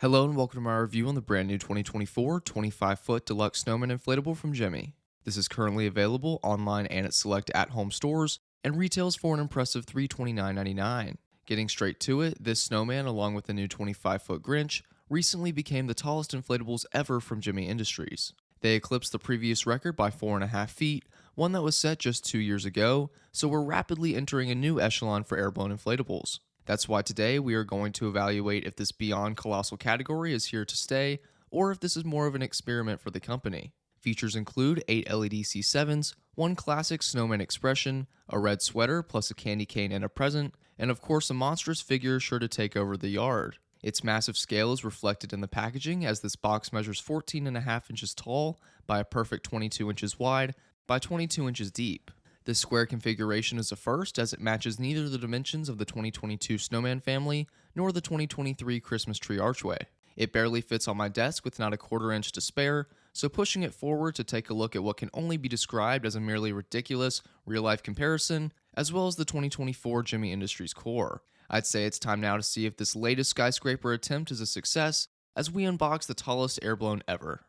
Hello and welcome to my review on the brand new 2024 25-foot Deluxe Snowman inflatable from Gemmy. This is currently available online and at select at-home stores and retails for an impressive $329.99. Getting straight to it, this snowman along with the new 25-foot Grinch recently became the tallest inflatables ever from Gemmy Industries. They eclipsed the previous record by 4.5 feet, one that was set just 2 years ago, so we're rapidly entering a new echelon for Airblown inflatables. That's why today we are going to evaluate if this beyond colossal category is here to stay, or if this is more of an experiment for the company. Features include 8 LED C7s, one classic snowman expression, a red sweater plus a candy cane and a present, and of course a monstrous figure sure to take over the yard. Its massive scale is reflected in the packaging as this box measures 14.5 inches tall by a perfect 22 inches wide by 22 inches deep. This square configuration is a first as it matches neither the dimensions of the 2022 Snowman family nor the 2023 Christmas tree archway. It barely fits on my desk with not a quarter inch to spare, so pushing it forward to take a look at what can only be described as a merely ridiculous real-life comparison, as well as the 2024 Gemmy Industries core. I'd say it's time now to see if this latest skyscraper attempt is a success as we unbox the tallest Airblown ever.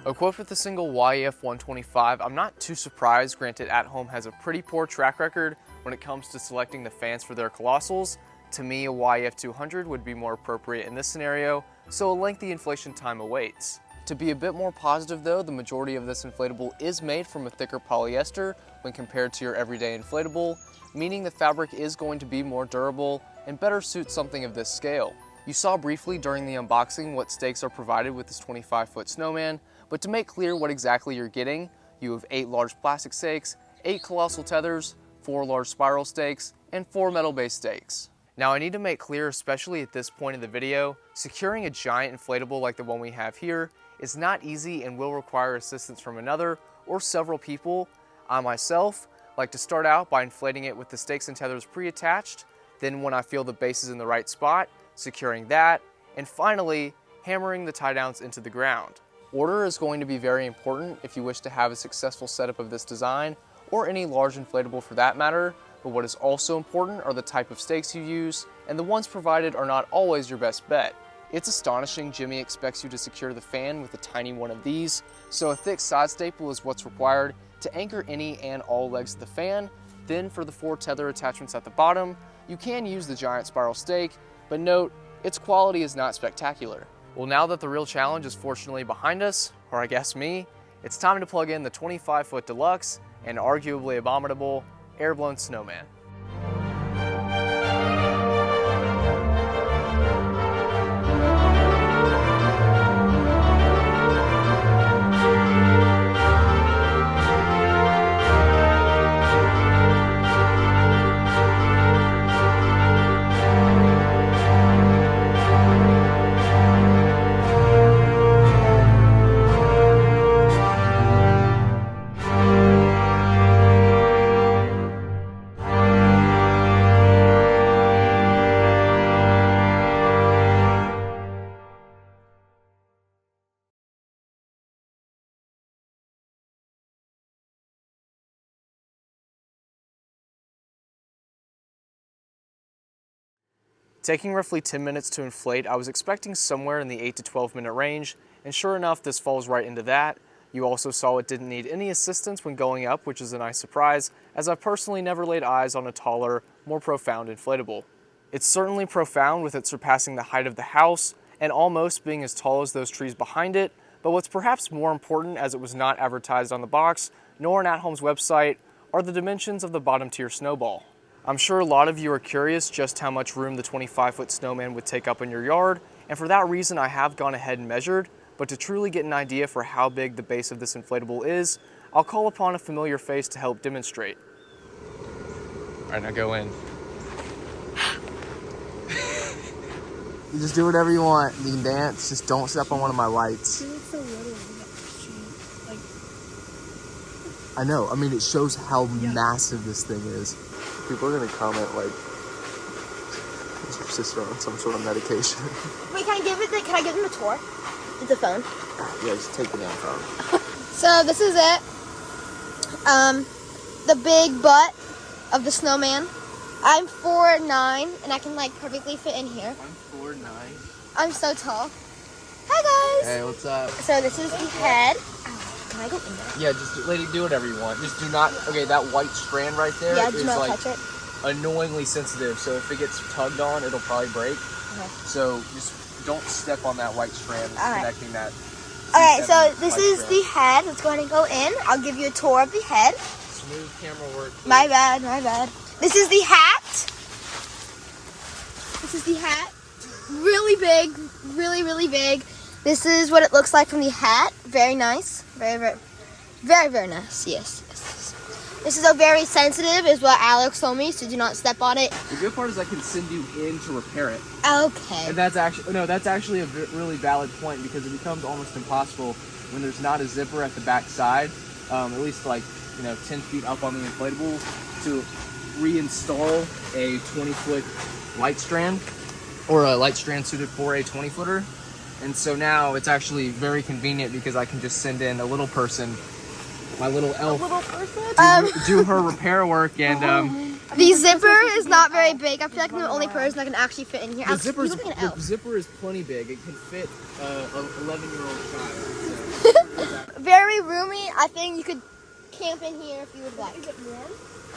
Equipped with a single YEF 125, I'm not too surprised. Granted, At Home has a pretty poor track record when it comes to selecting the fans for their Colossals. To me, a YEF 200 would be more appropriate in this scenario, so a lengthy inflation time awaits. To be a bit more positive though, the majority of this inflatable is made from a thicker polyester when compared to your everyday inflatable, meaning the fabric is going to be more durable and better suit something of this scale. You saw briefly during the unboxing what stakes are provided with this 25-foot snowman, but to make clear what exactly you're getting, you have 8 large plastic stakes, 8 colossal tethers, 4 large spiral stakes, and 4 metal-based stakes. Now I need to make clear, especially at this point in the video, securing a giant inflatable like the one we have here is not easy and will require assistance from another or several people. I myself like to start out by inflating it with the stakes and tethers pre-attached, then when I feel the base is in the right spot, securing that, and finally hammering the tie downs into the ground. Order is going to be very important if you wish to have a successful setup of this design, or any large inflatable for that matter, but what is also important are the type of stakes you use, and the ones provided are not always your best bet. It's astonishing Gemmy expects you to secure the fan with a tiny one of these, so a thick side staple is what's required to anchor any and all legs of the fan. Then for the 4 tether attachments at the bottom, you can use the giant spiral stake, but note, its quality is not spectacular. Well, now that the real challenge is fortunately behind us, or I guess me, it's time to plug in the 25-foot Deluxe and arguably abominable Airblown Snowman. Taking roughly 10 minutes to inflate, I was expecting somewhere in the 8 to 12 minute range, and sure enough, this falls right into that. You also saw it didn't need any assistance when going up, which is a nice surprise, as I've personally never laid eyes on a taller, more profound inflatable. It's certainly profound with it surpassing the height of the house, and almost being as tall as those trees behind it, but what's perhaps more important, as it was not advertised on the box, nor on At Home's website, are the dimensions of the bottom tier snowball. I'm sure a lot of you are curious just how much room the 25-foot snowman would take up in your yard, and for that reason I have gone ahead and measured, but to truly get an idea for how big the base of this inflatable is, I'll call upon a familiar face to help demonstrate. All right, now go in. You just do whatever you want. You can dance, just don't step on one of my lights. It looks so little. Like, I know, I mean, it shows how massive this thing is. People are gonna comment like, is your sister on some sort of medication? wait, can I give them a tour? It's a phone. Yeah, just take the damn phone. So this is it. The big butt of the snowman. I'm 4'9", and I can like perfectly fit in here. I'm 4'9". I'm so tall. Hi guys. Hey, what's up? So this is the head. Oh, can I get in there? Yeah, just lady, do whatever you want. Just do not. Okay, that white strand right there Yeah, do is not like touch it. annoyingly sensitive. So if it gets tugged on, it'll probably break. Okay. So just don't step on that white strand that's connecting that. Alright, so this white is strand. the head. Let's go ahead and go in. I'll give you a tour of the head. Smooth camera work. Please. My bad, my bad. This is the hat. This is the hat. Really big, really big. This is what it looks like from the hat. Very nice. Very nice. Yes. This is a very sensitive, is what Alex told me, so do not step on it. The good part is I can send you in to repair it. Okay. And that's actually a really valid point, because it becomes almost impossible when there's not a zipper at the back side, at least like 10 feet up on the inflatable, to reinstall a 20-foot light strand, or a light strand suited for a 20-footer. And so now it's actually very convenient because I can just send in a little person, my little elf, do her repair work. And the zipper is not very big. I feel like I'm the only person that can actually fit in here. the zipper is plenty big. It can fit an 11-year-old child. So. Very roomy. I think you could camp in here if you would like. Is it warm?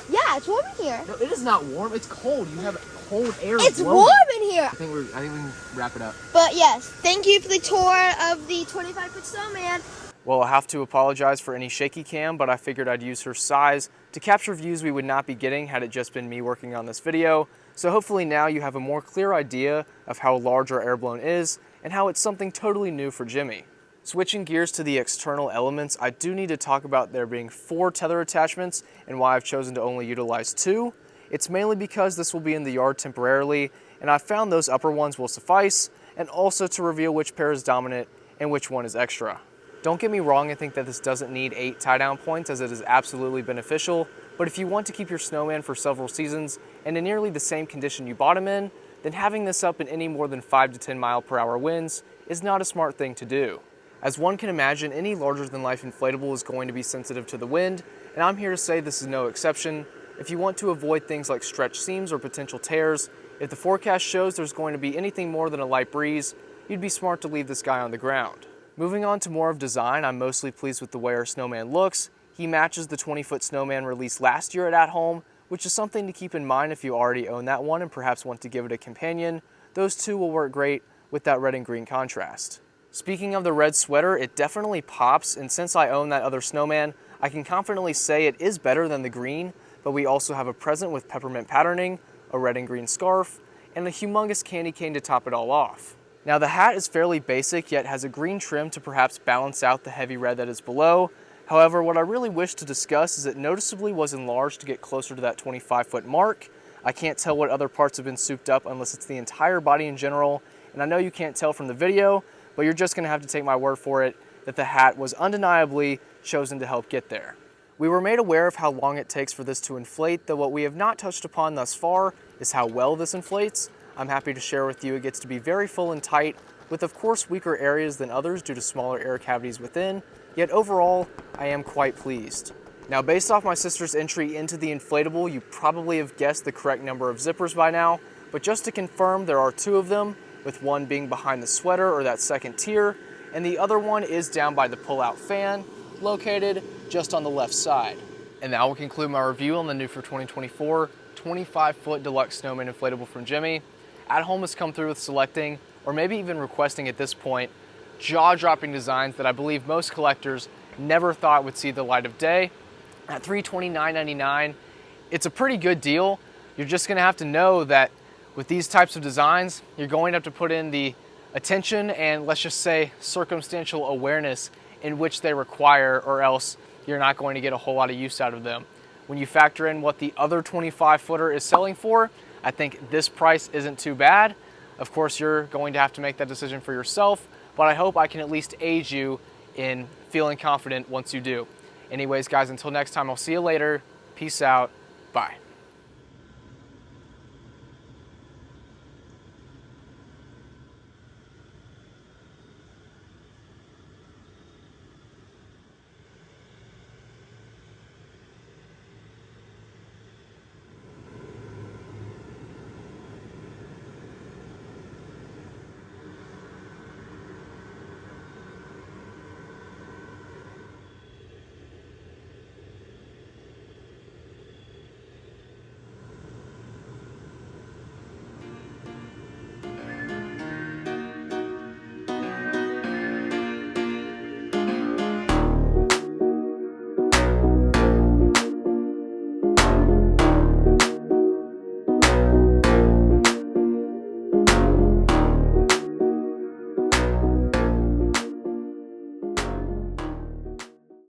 Yeah, it's warm in here. No, it is not warm. It's cold. You have cold air. It's blowing. warm in here. I think we can wrap it up. But yes, thank you for the tour of the 25-foot snowman. Well, I have to apologize for any shaky cam, but I figured I'd use her size to capture views we would not be getting had it just been me working on this video. So hopefully now you have a more clear idea of how large our Airblown is and how it's something totally new for Gemmy. Switching gears to the external elements, I do need to talk about there being 4 tether attachments and why I've chosen to only utilize 2. It's mainly because this will be in the yard temporarily, and I found those upper ones will suffice, and also to reveal which pair is dominant and which one is extra. Don't get me wrong, I think that this doesn't need 8 tie-down points, as it is absolutely beneficial, but if you want to keep your snowman for several seasons and in nearly the same condition you bought him in, then having this up in any more than 5 to 10 mile per hour winds is not a smart thing to do. As one can imagine, any larger-than-life inflatable is going to be sensitive to the wind, and I'm here to say this is no exception. If you want to avoid things like stretched seams or potential tears, if the forecast shows there's going to be anything more than a light breeze, you'd be smart to leave this guy on the ground. Moving on to more of design, I'm mostly pleased with the way our snowman looks. He matches the 20-foot snowman released last year at Home, which is something to keep in mind if you already own that one and perhaps want to give it a companion. Those two will work great with that red and green contrast. Speaking of the red sweater, it definitely pops, and since I own that other snowman, I can confidently say it is better than the green, but we also have a present with peppermint patterning, a red and green scarf, and a humongous candy cane to top it all off. Now the hat is fairly basic, yet has a green trim to perhaps balance out the heavy red that is below. However, what I really wish to discuss is it noticeably was enlarged to get closer to that 25-foot mark. I can't tell what other parts have been souped up unless it's the entire body in general, and I know you can't tell from the video, but you're just gonna have to take my word for it that the hat was undeniably chosen to help get there. We were made aware of how long it takes for this to inflate, though what we have not touched upon thus far is how well this inflates. I'm happy to share with you it gets to be very full and tight, with of course weaker areas than others due to smaller air cavities within, yet overall, I am quite pleased. Now based off my sister's entry into the inflatable, you probably have guessed the correct number of zippers by now, but just to confirm, there are 2 of them, with one being behind the sweater or that second tier, and the other one is down by the pull-out fan, located just on the left side. And that will conclude my review on the new for 2024 25-foot Deluxe Snowman inflatable from Gemmy. At Home has come through with selecting, or maybe even requesting at this point, jaw-dropping designs that I believe most collectors never thought would see the light of day. At $329.99, it's a pretty good deal. You're just gonna have to know that with these types of designs, you're going to have to put in the attention and, let's just say, circumstantial awareness in which they require, or else you're not going to get a whole lot of use out of them. When you factor in what the other 25-footer is selling for, I think this price isn't too bad. Of course, you're going to have to make that decision for yourself, but I hope I can at least aid you in feeling confident once you do. Anyways, guys, until next time, I'll see you later. Peace out. Bye.